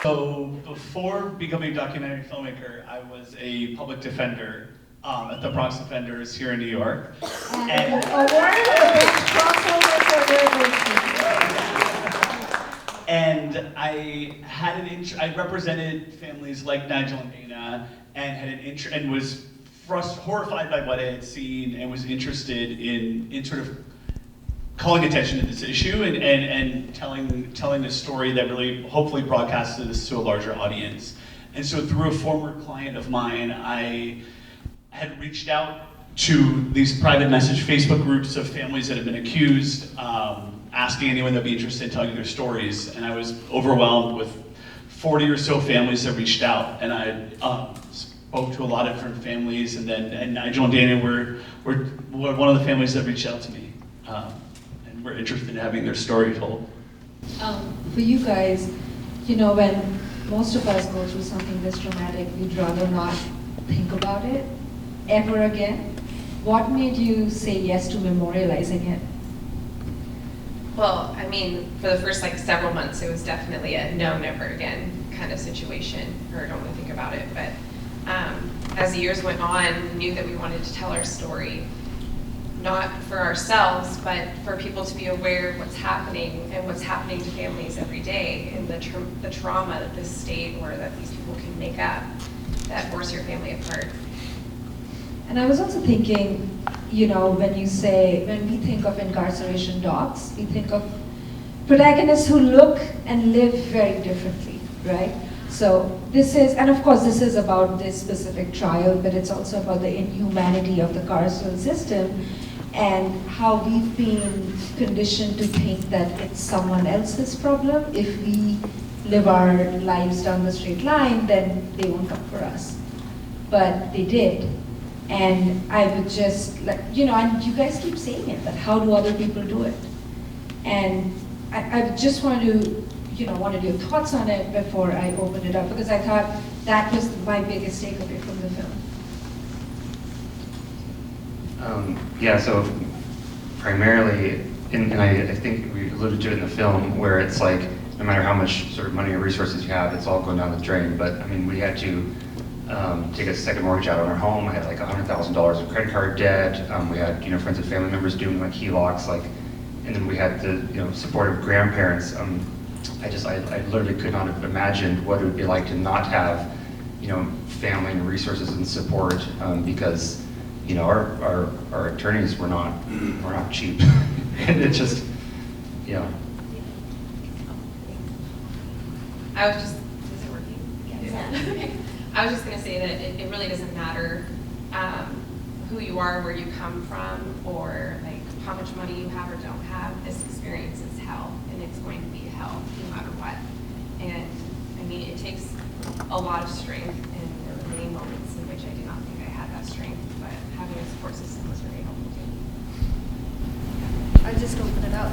So before becoming a documentary filmmaker, I was a public defender at the Bronx Defenders here in New York. And And I had I represented families like Nigel and Dayna, and had and was horrified by what I had seen, and was interested in sort of calling attention to this issue and telling a story that really hopefully broadcasts this to a larger audience. And so through a former client of mine, I had reached out to these private message Facebook groups of families that have been accused, asking anyone that'd be interested in telling their stories. And I was overwhelmed with 40 or so families that reached out. And I spoke to a lot of different families, and Nigel and Dayna were one of the families that reached out to me. And were interested in having their story told. For you guys, you know, when most of us go through something this traumatic, we'd rather not think about it ever again. What made you say yes to memorializing it? Well, I mean, for the first several months, it was definitely a no, never again kind of situation, or don't want to think about it. But as the years went on, we knew that we wanted to tell our story, not for ourselves, but for people to be aware of what's happening and what's happening to families every day, and the trauma that this state or that these people can make up that force your family apart. And I was also thinking, you know, when we think of incarceration docs, we think of protagonists who look and live very differently, right? So this is, and of course this is about this specific trial, but it's also about the inhumanity of the carceral system and how we've been conditioned to think that it's someone else's problem. If we live our lives down the straight line, then they won't come for us. But they did. And I would just, you know, and you guys keep saying it, but how do other people do it? And I just wanted your thoughts on it before I opened it up, because I thought that was my biggest takeaway from the film. Yeah, so primarily, and I think we alluded to it in the film, where it's like, no matter how much sort of money or resources you have, it's all going down the drain. But I mean, we had to take a second mortgage out on our home. I had like $100,000 of credit card debt. We had, you know, friends and family members doing like HELOCs, and then we had the, you know, support of grandparents. I literally could not have imagined what it would be like to not have, you know, family and resources and support, because, you know, our attorneys were not cheap. And it's just, you know. Is it working? Yes. Okay. I was just going to say that it really doesn't matter who you are, where you come from, or like how much money you have or don't have. This experience is hell, and it's going to be hell no matter what. And I mean, it takes a lot of strength, and there were many moments in which I did not think I had that strength, but having a support system was very helpful too. I just opened it up.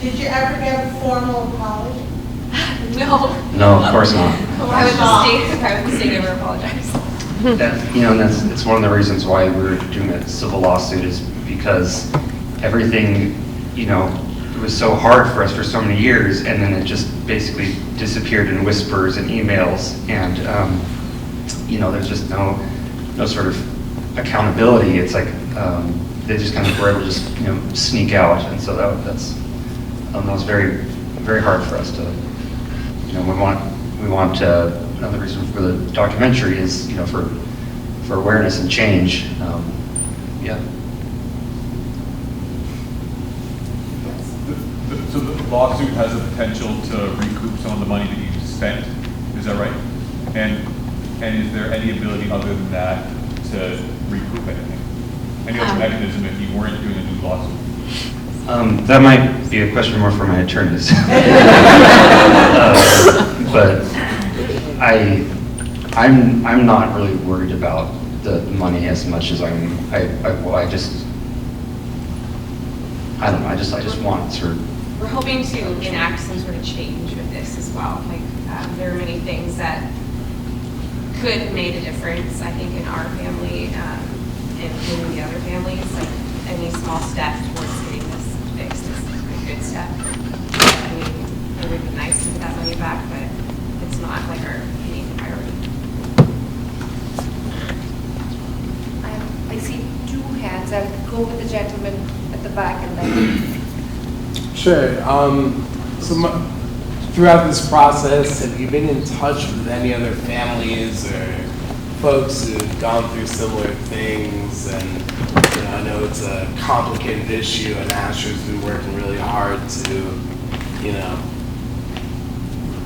Did you ever get a formal apology? No. No, of course not. I would mistake never apologize. You know, and it's one of the reasons why we're doing a civil lawsuit, is because everything, you know, it was so hard for us for so many years, and then it just basically disappeared in whispers and emails, and you know, there's just no sort of accountability. It's like they just kind of were able to just, you know, sneak out, and so that was very, very hard for us to, you know, we want another reason for the documentary is, you know, for awareness and change. Yeah. So the lawsuit has the potential to recoup some of the money that you spent, is that right? And is there any ability other than that to recoup anything? Any other mechanism if you weren't doing a new lawsuit? That might be a question more for my attorneys. But I'm not really worried about the money as much as I just want sort of. We're hoping to enact some sort of change with this as well. Like there are many things that could have made a difference, I think, in our family and in the other families. Like any small step towards getting this fixed is good step. I mean, it would be nice to get that money back, but it's not like our main priority. I see two hands. I'll go with the gentleman at the back and then. Sure. Throughout this process, have you been in touch with any other families or folks who've gone through similar things? And I know it's a complicated issue, and Asher's been working really hard to,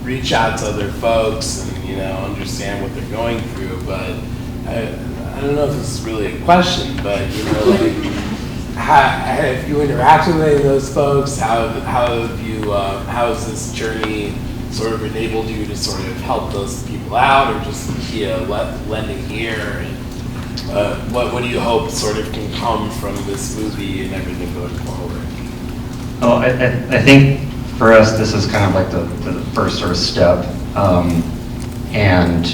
reach out to other folks and understand what they're going through. But I don't know if this is really a question, but have you interacted with any of those folks? How has this journey sort of enabled you to sort of help those people out, or just be a lending ear? And what do you hope sort of can come from this movie and everything going forward? Well, I think for us this is kind of like the first sort of step, and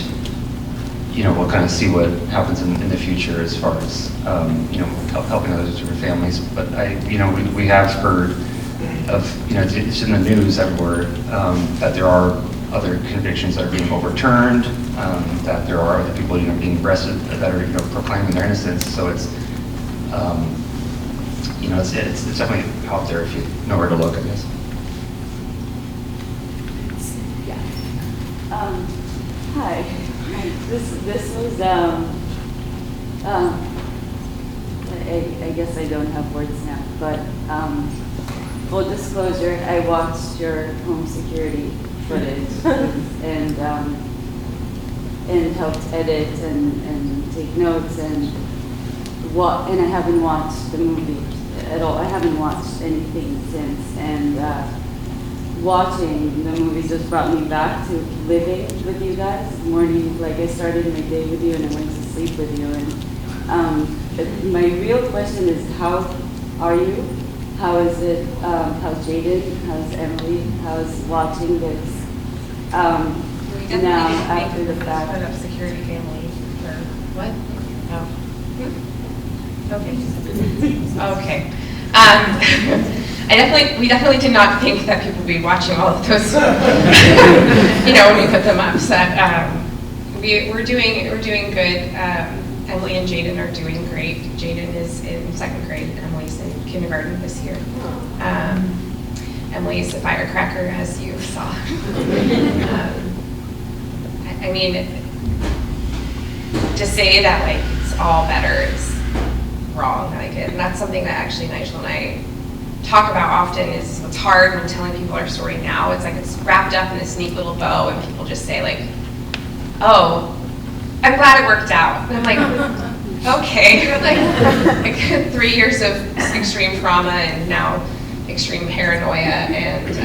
we'll kind of see what happens in the future as far as helping others through families. But we have heard of it's in the news everywhere that there are other convictions that are being overturned, that there are other people being arrested that are proclaiming their innocence. So it's it's definitely out there if you know where to look, I guess. Hi. This was I guess I don't have words now, but full disclosure, I watched your home security footage and helped edit and take notes and I haven't watched the movie at all. I haven't watched anything since, and watching the movie just brought me back to living with you guys. Morning, like I started my day with you and I went to sleep with you. And my real question is, how are you? How is it? How's Jaden? How's Emily? How's watching this now after the fact? Put up security family for what? Oh. Okay. We definitely did not think that people would be watching all of those, when we put them up. So we're doing good. Emily and Jaden are doing great. Jaden is in 2nd grade. Emily's in kindergarten this year. Emily's a firecracker, as you saw. I mean, to say that it's all better is wrong. And that's something that actually Nigel and I talk about often. Is what's hard when telling people our story now. It's it's wrapped up in this neat little bow, and people just say "Oh, I'm glad it worked out." And I'm like, okay, like 3 years of extreme trauma and now extreme paranoia, and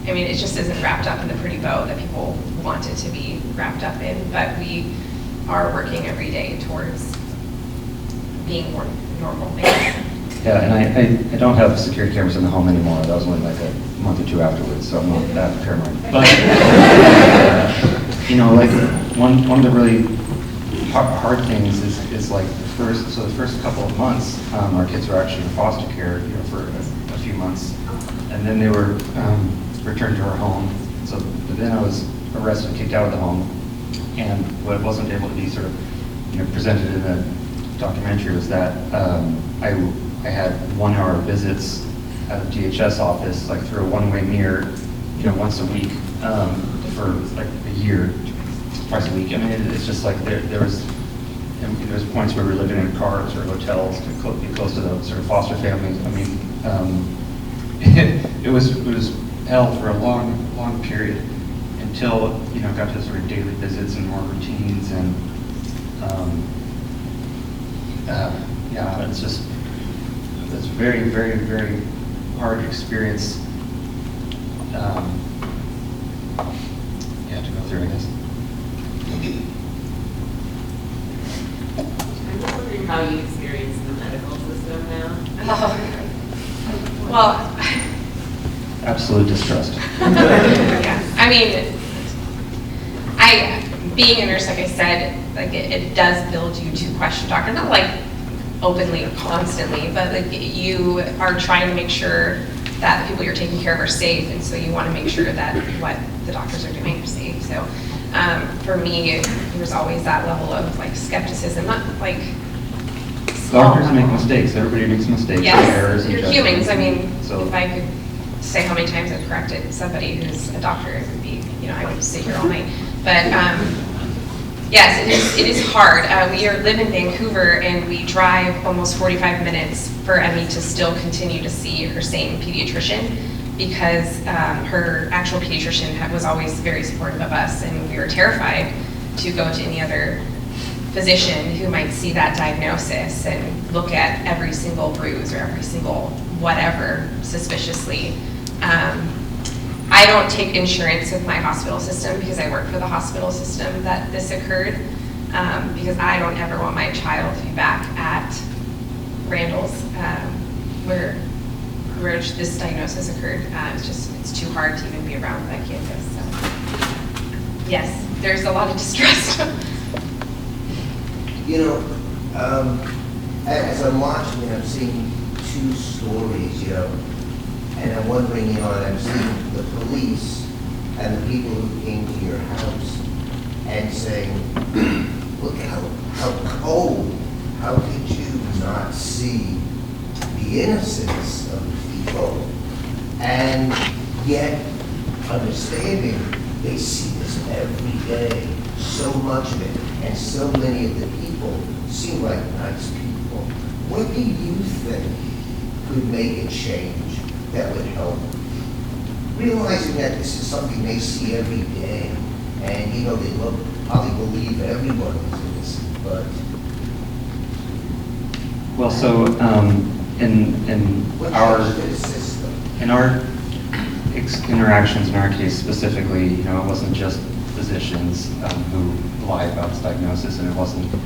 I mean, it just isn't wrapped up in the pretty bow that people want it to be wrapped up in. But we are working every day towards being more normal. Yeah, and I don't have security cameras in the home anymore. That was only a month or two afterwards, so I'm not that paranoid. But one of the really hard things is the first couple of months, our kids were actually in foster care, for a few months, and then they were returned to our home. So then I was arrested and kicked out of the home, and what wasn't able to be sort of presented in the documentary was that I had 1 hour visits at the DHS office, through a one-way mirror, once a week, for a year, twice a week. I mean, it's just there was points where we were living in cars or hotels to be close to the sort of foster families. I mean, it was hell for a long period until got to sort of daily visits and more routines, and it's very, very, very hard experience. To go through, I guess. I'm just wondering how you experience the medical system now. Well, absolute distrust. yeah. I mean, being a nurse, like I said, it does build you to question doctors, not openly or constantly, but you are trying to make sure that the people you're taking care of are safe, and so you want to make sure that what the doctors are doing is safe. So for me, there's always that level of like skepticism, not like Doctors make mistakes. Everybody makes mistakes. Yes, Errors and you're judgments. humans. I mean, So- if I could say how many times I've corrected somebody who's a doctor, it would be, I would sit here all night. But yes, it is hard. We live in Vancouver, and we drive almost 45 minutes for Emmy to still continue to see her same pediatrician, because her actual pediatrician was always very supportive of us, and we were terrified to go to any other physician who might see that diagnosis and look at every single bruise or every single whatever suspiciously. I don't take insurance with my hospital system because I work for the hospital system that this occurred, because I don't ever want my child to be back at Randall's where this diagnosis occurred. It's too hard to even be around that kid. So yes, there's a lot of distrust. As I'm watching it, I'm seeing two stories, and I'm wondering, and I'm seeing the police and the people who came to your house and saying, look how cold, how could you not see the innocence of the people? And yet, understanding, they see this every day, so much of it, and so many of the people seem like nice people. What do you think could make a change that would help? Realizing that this is something they see every day, and they probably believe everyone is innocent, but Well, so in what our change to the system? interactions in our case specifically, it wasn't just physicians who lied about this diagnosis, and it wasn't the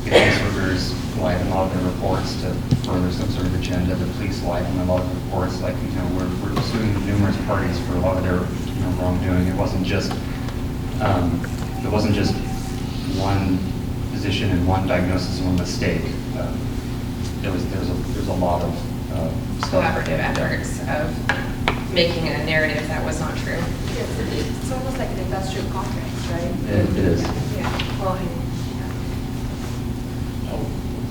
caseworkers lied in a lot of their reports to further some sort of agenda. The police lied in a lot of reports, like we're suing numerous parties for a lot of their wrongdoing. It wasn't just one physician and one diagnosis and one mistake. There's a lot of Collaborative efforts of making a narrative that was not true. It's almost like an industrial complex, right? It is. Yeah. Well,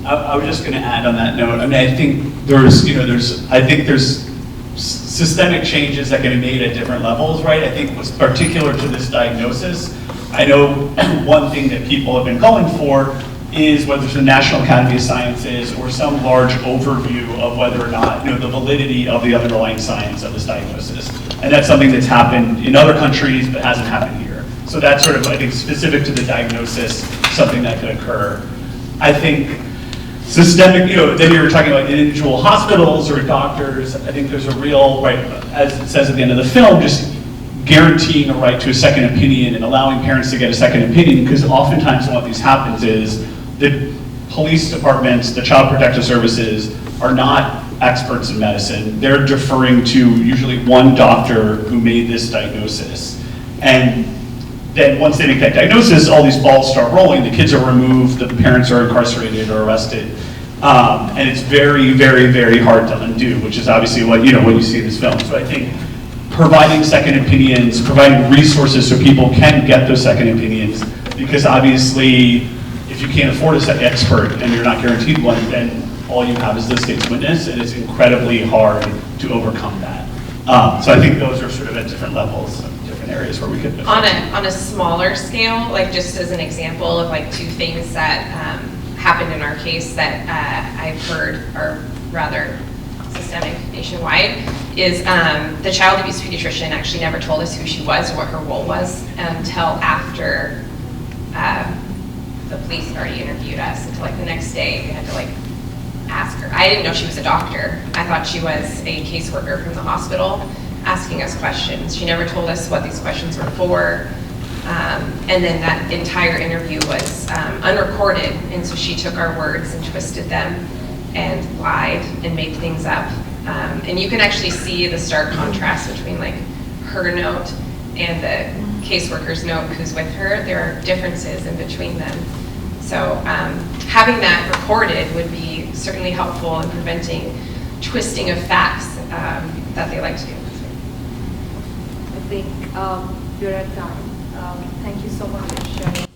I was just going to add on that note. I mean, I think there's systemic changes that can be made at different levels, right? I think what's particular to this diagnosis, I know one thing that people have been calling for is whether it's the National Academy of Sciences or some large overview of whether or not, the validity of the underlying science of this diagnosis. And that's something that's happened in other countries but hasn't happened here. So that's sort of, I think, specific to the diagnosis, something that could occur. I think systemic, then you were talking about individual hospitals or doctors. I think there's a real, right, as it says at the end of the film, just guaranteeing a right to a second opinion and allowing parents to get a second opinion, because oftentimes what this happens is the police departments, the child protective services are not experts in medicine. They're deferring to usually one doctor who made this diagnosis. And then once they make that diagnosis, all these balls start rolling. The kids are removed, the parents are incarcerated or arrested. And it's very, very, very hard to undo, which is obviously what you see in this film. So I think providing second opinions, providing resources so people can get those second opinions, because obviously if you can't afford a second expert and you're not guaranteed one, then all you have is the state's witness, and it's incredibly hard to overcome that. So I think those are sort of at different levels, different areas where we could. On a smaller scale, like just as an example of like two things that happened in our case that I've heard are rather systemic nationwide, is the child abuse pediatrician actually never told us who she was or what her role was until after the police had already interviewed us. Until like the next day, we had to like ask her. I didn't know she was a doctor. I thought she was a caseworker from the hospital asking us questions. She never told us what these questions were for. And then that entire interview was unrecorded, and so she took our words and twisted them and lied and made things up. And you can actually see the stark contrast between like her note and the caseworker's note who's with her. There are differences in between them. So having that recorded would be certainly helpful in preventing twisting of facts that they like to do. I think we're at time. Thank you so much for sharing.